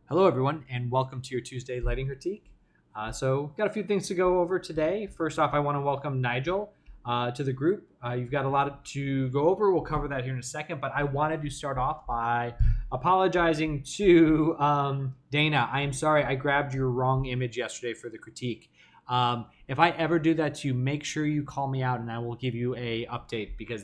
Hello, everyone, and welcome to your Tuesday lighting critique. So, got a few things to go over today. First off, I want to welcome Nigel to the group. You've got a lot to go over. We'll cover that here in a second, but I wanted to start off by apologizing to Dana. I am sorry I grabbed your wrong image yesterday for the critique. If I ever do that to you, make sure you call me out and I will give you a update because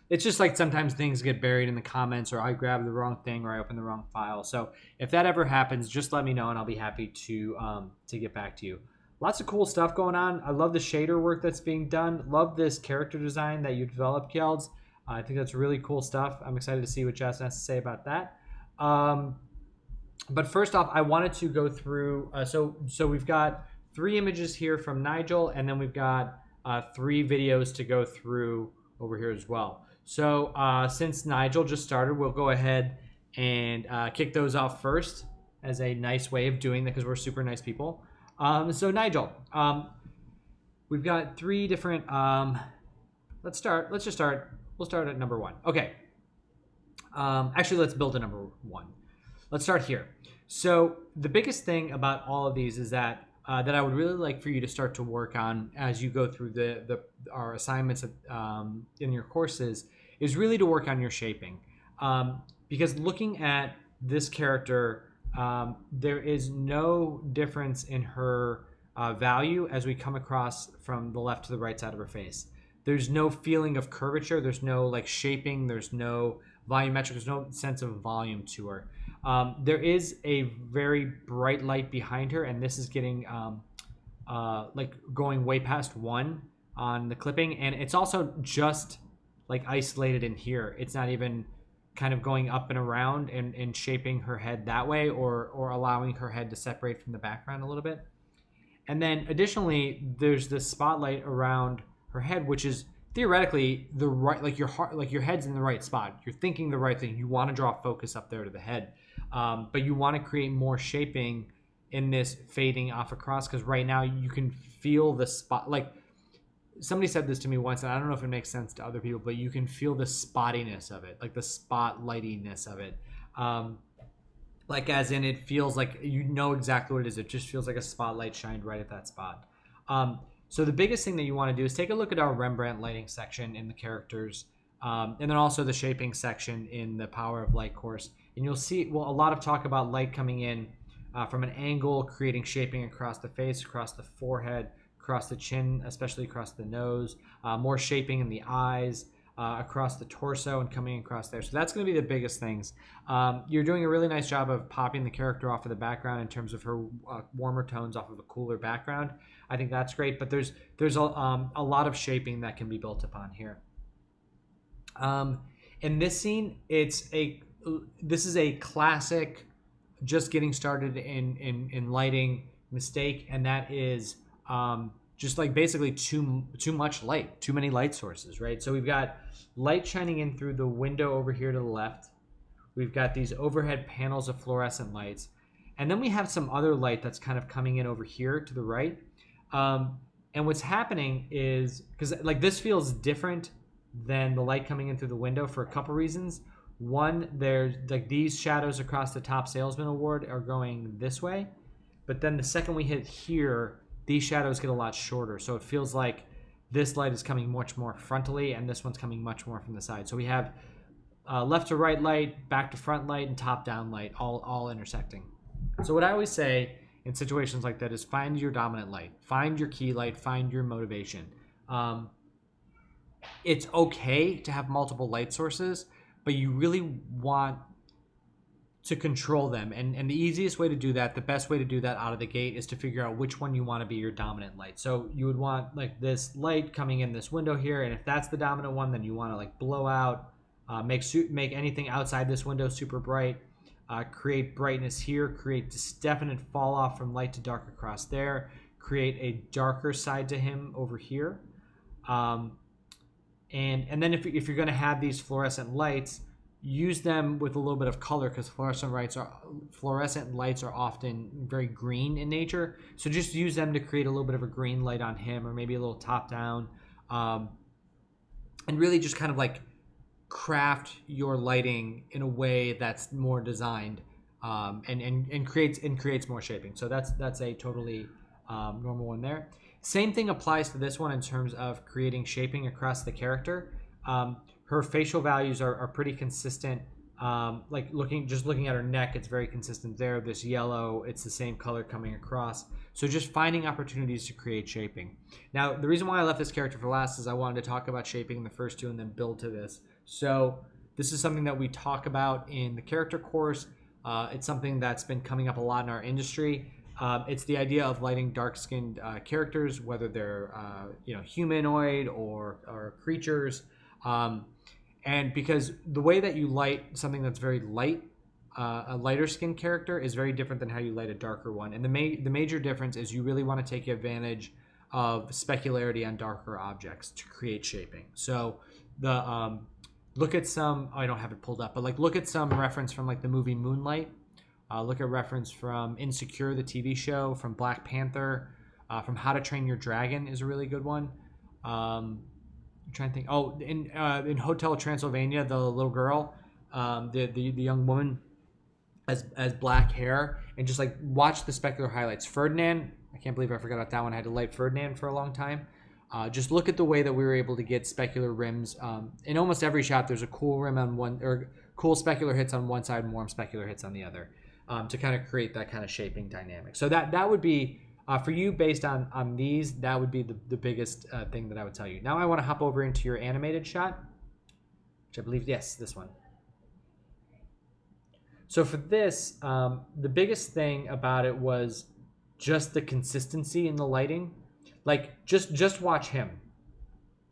it's just like sometimes things get buried in the comments or I grab the wrong thing or I open the wrong file. So if that ever happens, just let me know and I'll be happy to get back to you. Lots of cool stuff going on. I love the shader work that's being done. Love this character design that you developed, Kjelds. I think that's really cool stuff. I'm excited to see what Jasmine has to say about that. But first off, I wanted to go through. So we've got 3 images here from Nigel, and then we've got 3 videos to go through over here as well. So since Nigel just started, we'll go ahead and kick those off first as a nice way of doing that because we're super nice people. So Nigel, we've got 3 different. Let's just start. We'll start at number 1. Okay. Actually, let's build a number 1. Let's start here. So the biggest thing about all of these is that I would really like for you to start to work on as you go through our assignments in your courses is really to work on your shaping. Because looking at this character, there is no difference in her value as we come across from the left to the right side of her face. There's no feeling of curvature. There's no like shaping. There's no volumetric. There's no sense of volume to her. There is a very bright light behind her, and this is getting like going way past 1 on the clipping, and it's also just like isolated in here. It's not even kind of going up and around and shaping her head that way or allowing her head to separate from the background a little bit. And then additionally, there's this spotlight around her head, which is theoretically the right, like your head's in the right spot. You're thinking the right thing. You want to draw focus up there to the head. But you want to create more shaping in this fading off across because right now you can feel the spot. Like somebody said this to me once, and I don't know if it makes sense to other people, but you can feel the spottiness of it, like the spotlightiness of it. Like as in it feels like you know exactly what it is. It just feels like a spotlight shined right at that spot. So the biggest thing that you want to do is take a look at our Rembrandt lighting section in the characters, and then also the shaping section in the Power of Light course. And you'll see, a lot of talk about light coming in from an angle, creating shaping across the face, across the forehead, across the chin, especially across the nose, more shaping in the eyes, across the torso and coming across there. So that's going to be the biggest things. You're doing a really nice job of popping the character off of the background in terms of her warmer tones off of a cooler background. I think that's great, but there's a lot of shaping that can be built upon here. In this scene, this is a classic just getting started in lighting mistake, and that is just like basically too much light, too many light sources, right? So we've got light shining in through the window over here to the left. We've got these overhead panels of fluorescent lights, and then we have some other light that's kind of coming in over here to the right. And what's happening is, because like this feels different than the light coming in through the window for a couple reasons. One, there's like these shadows across the top salesman award are going this way, but then the second we hit here, these shadows get a lot shorter. So it feels like this light is coming much more frontally and this one's coming much more from the side. So we have left to right light, back to front light, and top down light all intersecting. So what I always say in situations like that is find your dominant light, find your key light, find your motivation. It's okay to have multiple light sources, but you really want to control them. And the easiest way to do that, the best way to do that out of the gate is to figure out which one you want to be your dominant light. So you would want like this light coming in this window here, and if that's the dominant one, then you want to like blow out, make anything outside this window super bright, create brightness here, create this definite fall off from light to dark across there, create a darker side to him over here. And then if you're going to have these fluorescent lights, use them with a little bit of color because fluorescent lights are often very green in nature. So just use them to create a little bit of a green light on him, or maybe a little top down, and really just kind of like craft your lighting in a way that's more designed and creates more shaping. So that's a totally normal one there. Same thing applies to this one in terms of creating shaping across the character. Her facial values are pretty consistent. Like looking at her neck, it's very consistent there. This yellow, it's the same color coming across. So just finding opportunities to create shaping. Now, the reason why I left this character for last is I wanted to talk about shaping in the first two and then build to this. So this is something that we talk about in the character course. It's something that's been coming up a lot in our industry. It's the idea of lighting dark-skinned characters, whether they're humanoid or creatures. And because the way that you light something that's very light, a lighter skinned character is very different than how you light a darker one. And the major difference is you really want to take advantage of specularity on darker objects to create shaping. So the look at some, I don't have it pulled up, but like look at some reference from like the movie Moonlight. Look at reference from Insecure, the TV show, from Black Panther, from How to Train Your Dragon is a really good one. I'm trying to think. Oh, in Hotel Transylvania, the little girl, the young woman, as black hair, and just like watch the specular highlights. Ferdinand, I can't believe I forgot about that one. I had to light Ferdinand for a long time. Just look at the way that we were able to get specular rims. In almost every shot, there's a cool rim on one, or cool specular hits on one side and warm specular hits on the other, to kind of create that kind of shaping dynamic. So that would be, for you, based on these, that would be the biggest thing that I would tell you. Now I want to hop over into your animated shot, which I believe, yes, this one. So for this, the biggest thing about it was just the consistency in the lighting. Like, just watch him.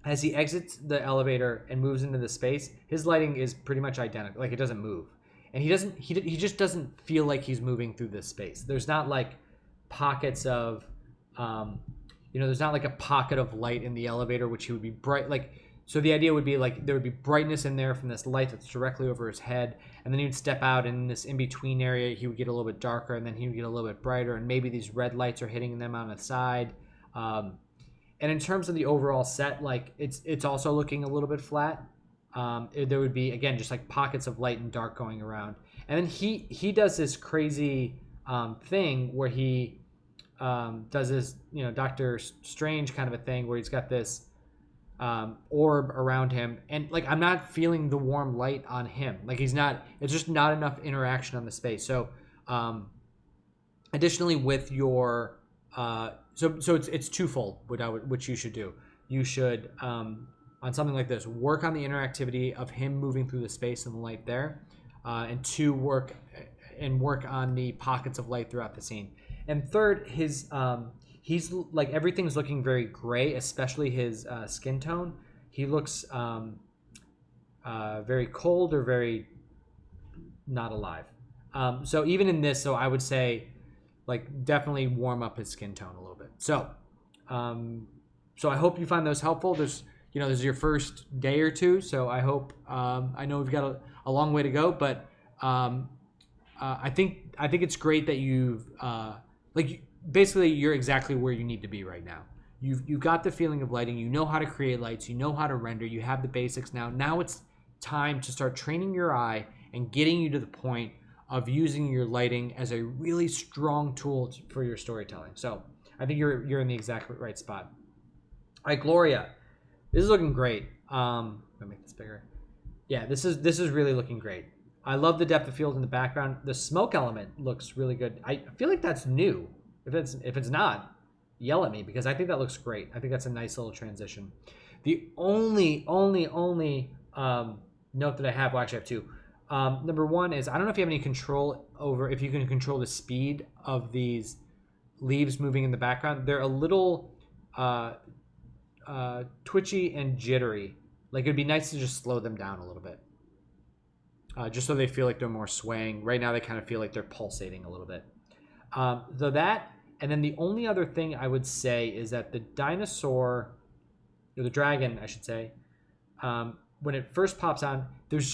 As he exits the elevator and moves into the space, his lighting is pretty much identical. Like, it doesn't move. And he just doesn't feel like he's moving through this space. There's not like pockets of, there's not like a pocket of light in the elevator, which he would be bright. Like, so the idea would be like there would be brightness in there from this light that's directly over his head. And then he would step out, and in this in-between area, he would get a little bit darker, and then he would get a little bit brighter. And maybe these red lights are hitting them on the side. And in terms of the overall set, like it's also looking a little bit flat. There would be, again, just like pockets of light and dark going around. And then he does this crazy thing where he does this, Doctor Strange kind of a thing where he's got this orb around him. And like, I'm not feeling the warm light on him. Like it's just not enough interaction on the space. So additionally with your, so it's twofold, which you should do. You should, on something like this, work on the interactivity of him moving through the space and the light there, and two, work on the pockets of light throughout the scene. And third, he's like, everything's looking very gray, especially his skin tone. He looks very cold or very not alive. So even in this, I would say, like, definitely warm up his skin tone a little bit. So I hope you find those helpful. This is your first day or two, so I hope, I know we've got a long way to go, but I think it's great that you've basically you're exactly where you need to be right now. You've got the feeling of lighting. You know how to create lights. You know how to render. You have the basics now. Now it's time to start training your eye and getting you to the point of using your lighting as a really strong tool for your storytelling. So I think you're in the exact right spot. All right, Gloria, this is looking great. I'm gonna make this bigger. Yeah, this is really looking great. I love the depth of field in the background. The smoke element looks really good. I feel like that's new. If it's not, yell at me, because I think that looks great. I think that's a nice little transition. The only note that I have, well, actually I have two. Number one is, I don't know if you have any control over, if you can control the speed of these leaves moving in the background. They're a little twitchy and jittery. Like, it'd be nice to just slow them down a little bit. Just so they feel like they're more swaying. Right now they kind of feel like they're pulsating a little bit. So that, and then the only other thing I would say is that the dinosaur, or the dragon, I should say, when it first pops on, there's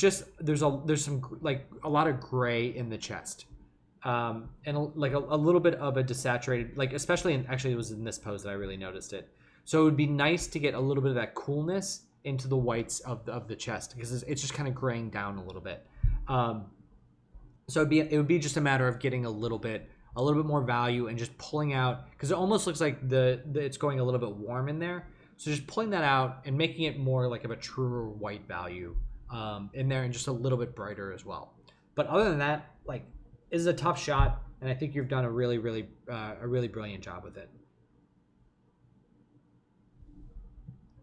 some like a lot of gray in the chest, and like a little bit of a desaturated, like, especially actually it was in this pose that I really noticed it. So it would be nice to get a little bit of that coolness into the whites of the chest, because it's just kind of graying down a little bit. So it would be just a matter of getting a little bit more value and just pulling out, because it almost looks like it's going a little bit warm in there. So just pulling that out and making it more like of a truer white value in there, and just a little bit brighter as well. But other than that, like, this is a tough shot, and I think you've done a really brilliant job with it.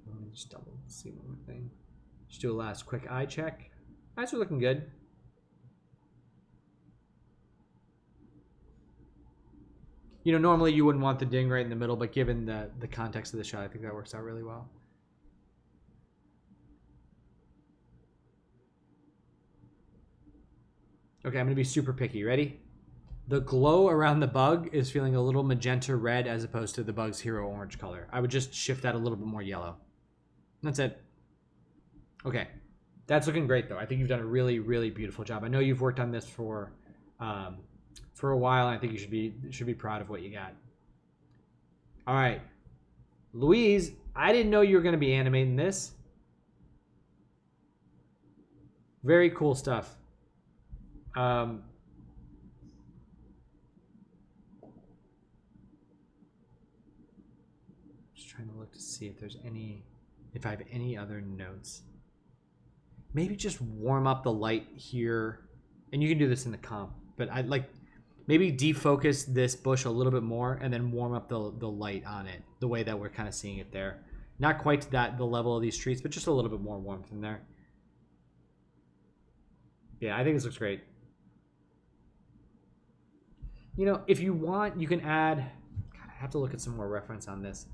Let me just double see one more thing. Just do a last quick eye check. Eyes are looking good. You know, normally you wouldn't want the ding right in the middle, but given the context of the shot, I think that works out really well. Okay, I'm going to be super picky. Ready? The glow around the bug is feeling a little magenta red as opposed to the bug's hero orange color. I would just shift that a little bit more yellow. That's it. Okay. That's looking great, though. I think you've done a really beautiful job. I know you've worked on this for a while, and I think you should be proud of what you got. All right. Luiz, I didn't know you were going to be animating this. Very cool stuff. Just trying to look to see if I have any other notes. Maybe just warm up the light here, and you can do this in the comp, but I'd like maybe defocus this bush a little bit more and then warm up the light on it the way that we're kind of seeing it there. Not quite to the level of these trees, but just a little bit more warmth in there. Yeah, I think this looks great. You know, if you want, you can add... God, I have to look at some more reference on this.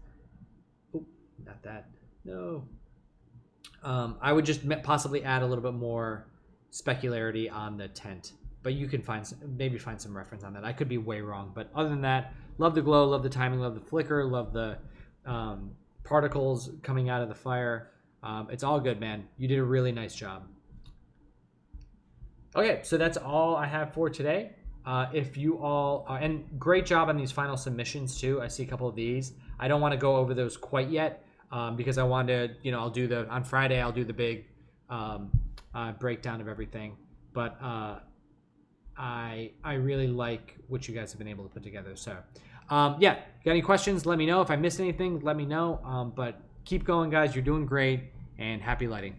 Oh, not that. No. I would just possibly add a little bit more specularity on the tent. But you can maybe find some reference on that. I could be way wrong. But other than that, love the glow, love the timing, love the flicker, love the particles coming out of the fire. It's all good, man. You did a really nice job. Okay, so that's all I have for today. If you all... and great job on these final submissions, too. I see a couple of these. I don't want to go over those quite yet because I wanted to... I'll do on Friday, I'll do the big breakdown of everything. But... I really like what you guys have been able to put together. So, yeah, got any questions? Let me know. If I missed anything, let me know. But keep going, guys. You're doing great, and happy lighting.